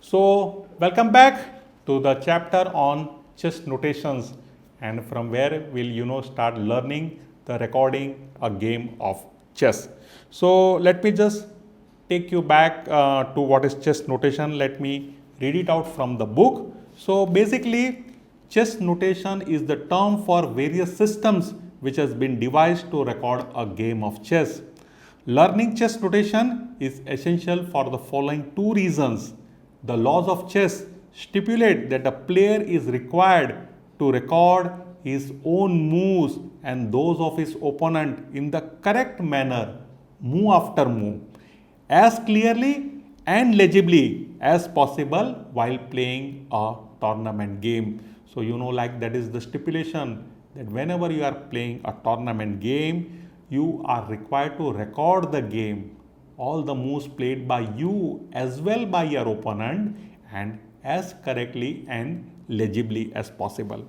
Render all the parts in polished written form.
So, welcome back to the chapter on chess notations, and from where we'll start learning the recording a game of chess. So, let me just take you back to what is chess notation. Let me read it out from the book. So, basically, chess notation is the term for various systems which has been devised to record a game of chess. Learning chess notation is essential for the following two reasons. The laws of chess stipulate that a player is required to record his own moves and those of his opponent in the correct manner, move after move, as clearly and legibly as possible while playing a tournament game. So, like that is the stipulation that whenever you are playing a tournament game, you are required to record the game, all the moves played by you as well by your opponent, and as correctly and legibly as possible.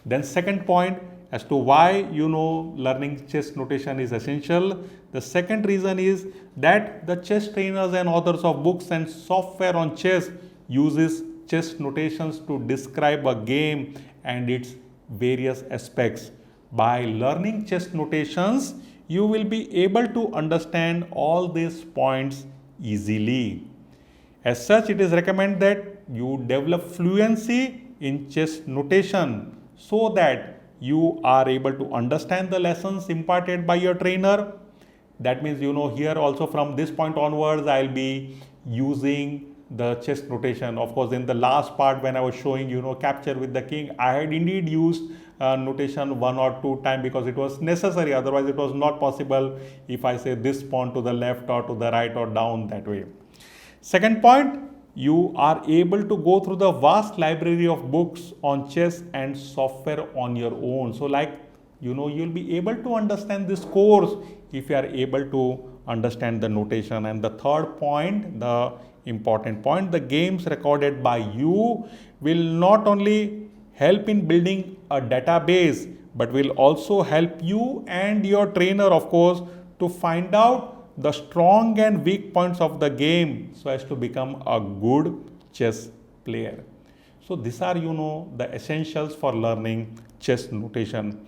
Then second point as to why learning chess notation is essential. The second reason is that the chess trainers and authors of books and software on chess uses chess notations to describe a game and its various aspects. By learning chess notations, you will be able to understand all these points easily. As such, it is recommended that you develop fluency in chess notation so that you are able to understand the lessons imparted by your trainer. That means, here also from this point onwards, I'll be using the chess notation. Of course, in the last part when I was showing, capture with the king, I had indeed used notation one or two times because it was necessary. Otherwise, it was not possible if I say this pawn to the left or to the right or down that way. Second point, you are able to go through the vast library of books on chess and software on your own. So you'll be able to understand this course if you are able to understand the notation. And the third point, the important point, the games recorded by you will not only help in building a database but will also help you and your trainer, of course, to find out the strong and weak points of the game so as to become a good chess player. So these are the essentials for learning chess notation.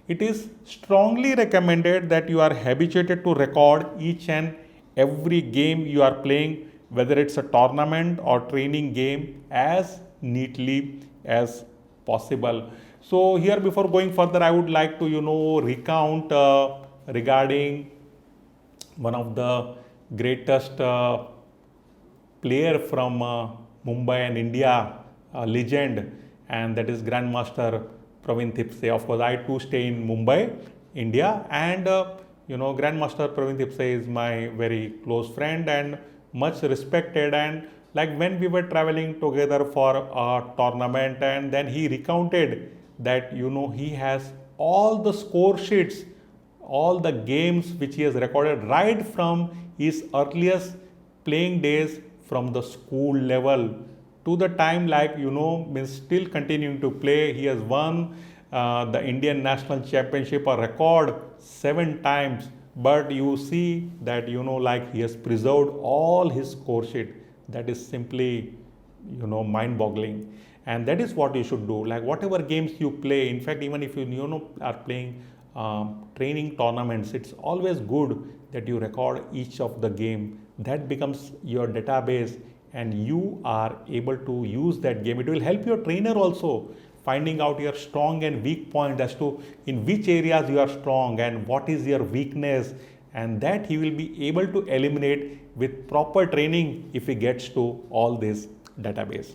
It is strongly recommended that you are habituated to record each and every game you are playing, whether it's a tournament or training game, as neatly as possible. So here, before going further, I would like to recount regarding one of the greatest player from Mumbai and India, a legend, and that is Grandmaster Praveen Thipse. Of course, I too stay in Mumbai, India, and Grandmaster Praveen Thipse is my very close friend and much respected. And like when we were traveling together for a tournament, and then he recounted that he has all the score sheets, all the games which he has recorded right from his earliest playing days from the school level to the time means still continuing to play. He has won the Indian National Championship, a record 7 times. But you see that he has preserved all his score sheet. That is simply mind-boggling. And that is what you should do. Like whatever games you play, in fact, even if you are playing training tournaments, it's always good that you record each of the game. That becomes your database and you are able to use that game. It will help your trainer also finding out your strong and weak points as to in which areas you are strong and what is your weakness, and that he will be able to eliminate with proper training if he gets to all this database.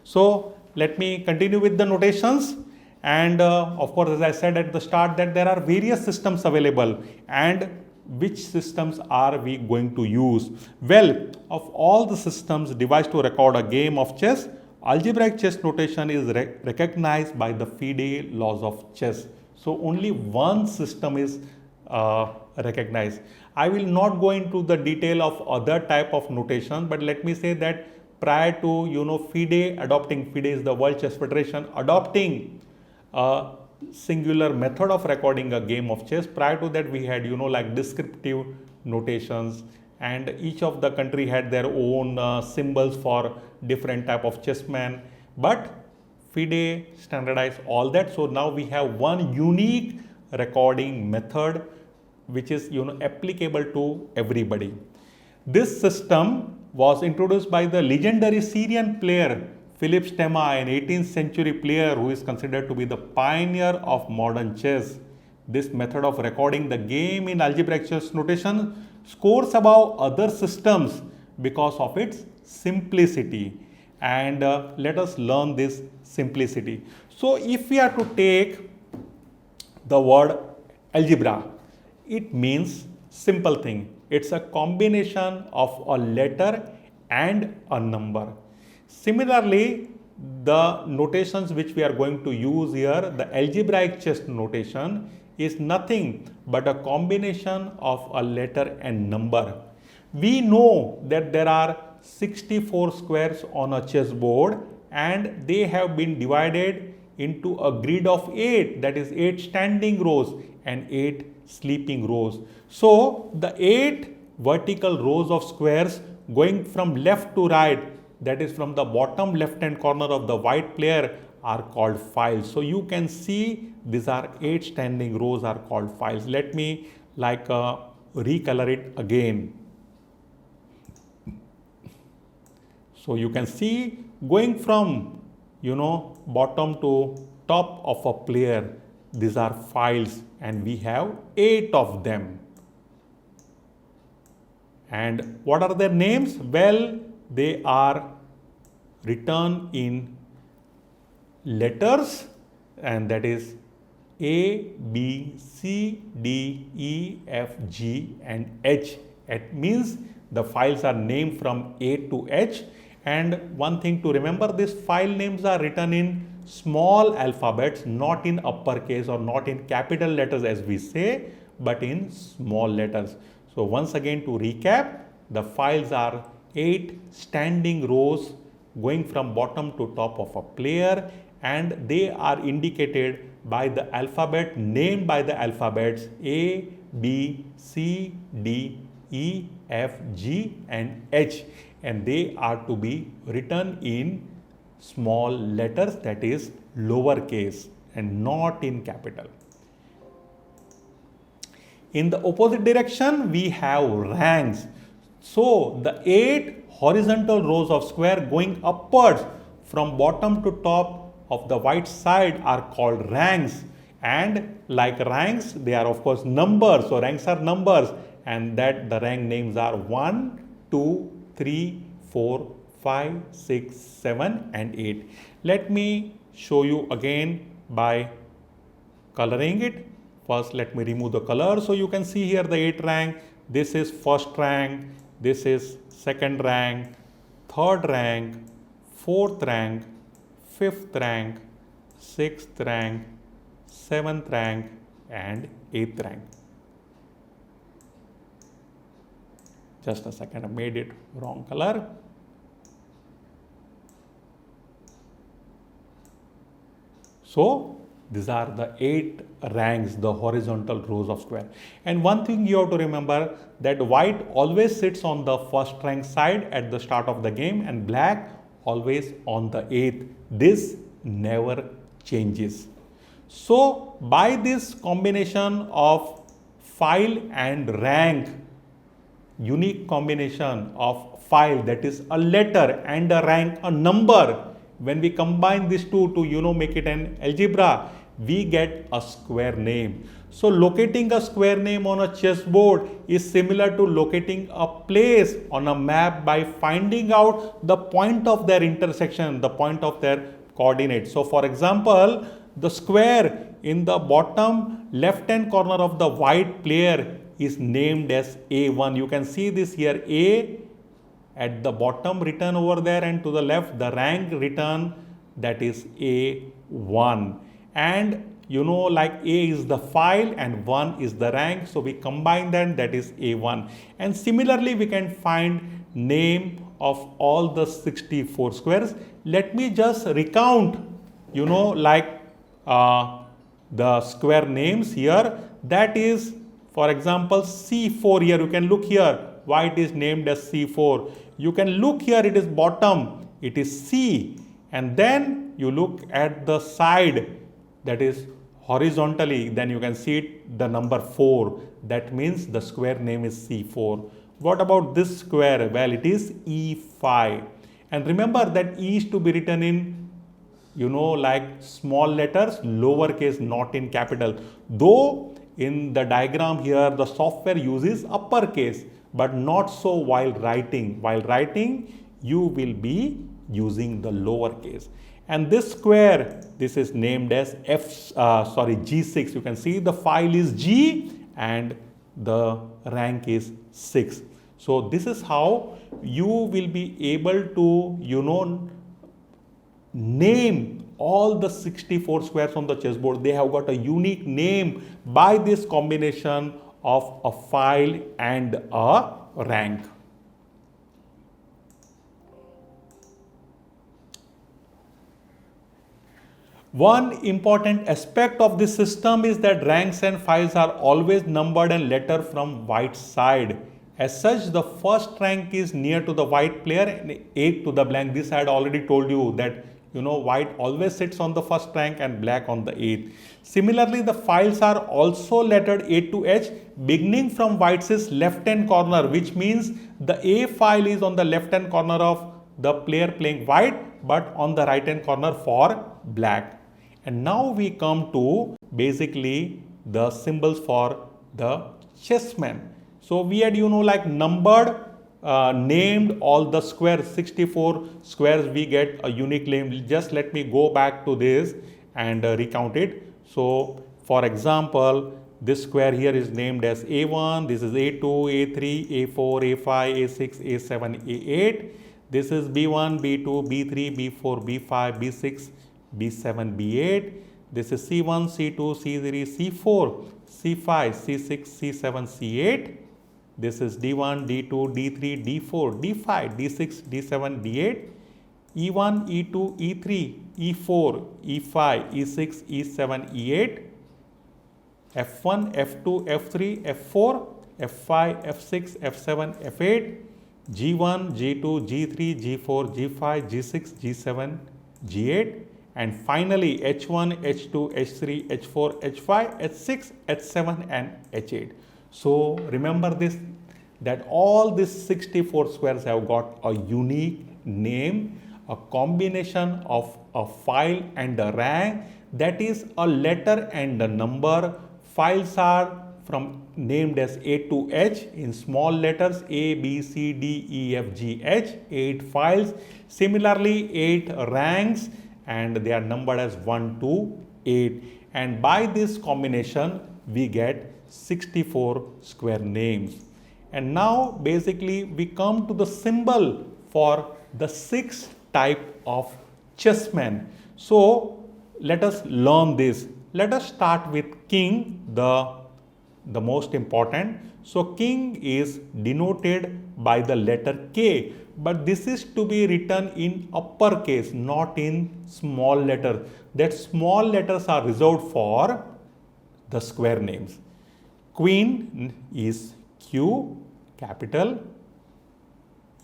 So let me continue with the notations. And of course, as I said at the start, that there are various systems available, and which systems are we going to use? Well, of all the systems devised to record a game of chess, algebraic chess notation is recognized by the FIDE laws of chess. So only one system is recognized. I will not go into the detail of other type of notation, but let me say that prior to FIDE adopting, FIDE is the World Chess Federation, adopting a singular method of recording a game of chess. Prior to that, we had like descriptive notations and each of the country had their own symbols for different type of chessmen, but FIDE standardized all that. So now we have one unique recording method which is applicable to everybody. This system was introduced by the legendary Syrian player Philip Stemma, an 18th century player who is considered to be the pioneer of modern chess. This method of recording the game in algebraic chess notation scores above other systems because of its simplicity. And let us learn this simplicity. So if we are to take the word algebra, it means simple thing. It's a combination of a letter and a number. Similarly, the notations which we are going to use here, the algebraic chess notation, is nothing but a combination of a letter and number. We know that there are 64 squares on a chessboard and they have been divided into a grid of 8, that is 8 standing rows and 8 sleeping rows. So the 8 vertical rows of squares going from left to right, that is from the bottom left hand corner of the white player, are called files. So you can see these are 8 standing rows are called files. Let me recolor it again. So you can see going from bottom to top of a player, these are files and we have 8 of them. And what are their names? Well, they are written in letters, and that is A, B, C, D, E, F, G and H. It means the files are named from A to H. And one thing to remember, these file names are written in small alphabets, not in uppercase or not in capital letters as we say, but in small letters. So once again to recap, the files are 8 standing rows going from bottom to top of a player, and they are indicated by the alphabet, named by the alphabets A, B, C, D, E, F, G and H, and they are to be written in small letters, that is lowercase, and not in capital. In the opposite direction, we have ranks. So the 8 horizontal rows of square going upwards from bottom to top of the white side are called ranks, and like ranks, they are of course numbers. So ranks are numbers, and that the rank names are 1, 2, 3, 4, 5, 6, 7 and 8. Let me show you again by coloring it. First let me remove the color. So you can see here the 8 rank. This is first rank, this is second rank, third rank, fourth rank, fifth rank, sixth rank, seventh rank and eighth rank. Just a second, I made it wrong color. So these are the 8 ranks, the horizontal rows of square. And one thing you have to remember, that white always sits on the first rank side at the start of the game and black always on the 8th. This never changes. So by this combination of file and rank, unique combination of file, that is a letter, and a rank, a number, when we combine these two to make it an algebra, we get a square name. So locating a square name on a chessboard is similar to locating a place on a map by finding out the point of their intersection, the point of their coordinates. So for example, the square in the bottom left hand corner of the white player is named as A1. You can see this here, A at the bottom written over there, and to the left the rank written, that is A1. And like A is the file and 1 is the rank, so we combine them, that is A1. And similarly we can find name of all the 64 squares. Let me just recount the square names here. That is, for example, C4 here, you can look here, white is named as C4. You can look here, it is bottom, it is C, and then you look at the side, that is horizontally, then you can see it, the number 4. That means the square name is C4. What about this square? Well, it is E5. And remember that E is to be written in, like small letters, lowercase, not in capital. Though in the diagram here, the software uses uppercase, but not so while writing. While writing, you will be using the lowercase. And this square, this is named as G6. You can see the file is G and the rank is 6. So this is how you will be able to, name all the 64 squares on the chessboard. They have got a unique name by this combination of a file and a rank. One important aspect of this system is that ranks and files are always numbered and lettered from white side. As such, the first rank is near to the white player and 8 to the blank. This I had already told you that white always sits on the first rank and black on the 8th. Similarly, the files are also lettered A to H, beginning from white's left hand corner, which means the A file is on the left hand corner of the player playing white, but on the right hand corner for black. And now we come to basically the symbols for the chessmen. So we had like numbered, named all the squares, 64 squares, we get a unique name. Just let me go back to this and recount it. So for example, this square here is named as A1, this is A2, A3, A4, A5, A6, A7, A8. This is B1, B2, B3, B4, B5, B6, B7, B8. This is C1, C2, C3, C4, C5, C6, C7, C8. This is D1, D2, D3, D4, D5, D6, D7, D8. E1, E2, E3, E4, E5, E6, E7, E8. F1, F2, F3, F4, F5, F6, F7, F8. G1, G2, G3, G4, G5, G6, G7, G8. And finally H1, H2, H3, H4, H5, H6, H7 and H8. So remember this, that all these 64 squares have got a unique name, a combination of a file and a rank, that is a letter and a number. Files are named as A to H in small letters, A, B, C, D, E, F, G, H, 8 files. Similarly, 8 ranks, and they are numbered as 1 to 8. And by this combination, we get 64 square names. And now basically we come to the symbol for the 6 type of chessmen. So let us learn this. Let us start with king, the most important. So king is denoted by the letter K, but this is to be written in uppercase, not in small letters. That small letters are reserved for the square names. Queen is Q capital,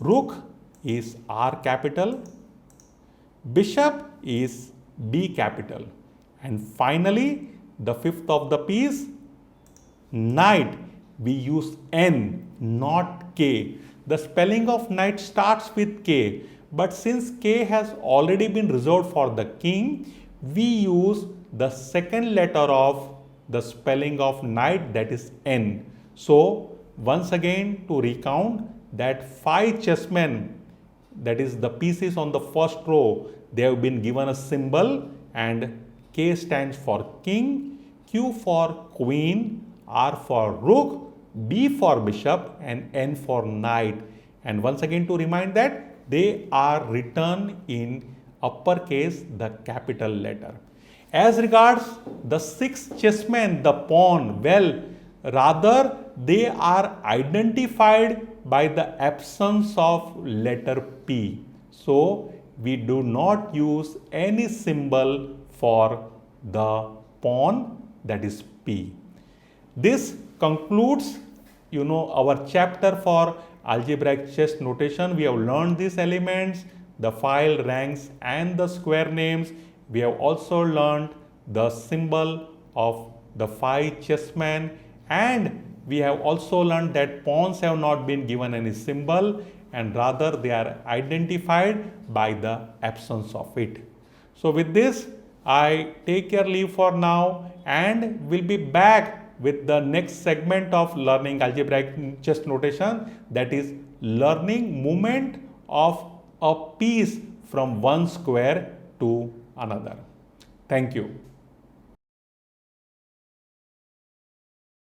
rook is R capital, bishop is B capital, and finally the fifth of the piece, knight, we use N, not K. The spelling of knight starts with K, but since K has already been reserved for the king, we use the second letter of the spelling of knight, that is N. So once again to recount, that 5 chessmen, that is the pieces on the first row, they have been given a symbol, and K stands for king, Q for queen, R for rook, B for bishop, and N for knight. And once again to remind that they are written in uppercase, the capital letter. As regards the 6 chessmen, the pawn, well, rather they are identified by the absence of letter P. So we do not use any symbol for the pawn, that is P. This concludes our chapter for algebraic chess notation, we have learned these elements, the file, ranks and the square names. We have also learned the symbol of the 5 chessmen, and we have also learned that pawns have not been given any symbol and rather they are identified by the absence of it. So with this, I take your leave for now and will be back with the next segment of learning algebraic chess notation, that is learning movement of a piece from one square to another. Thank you.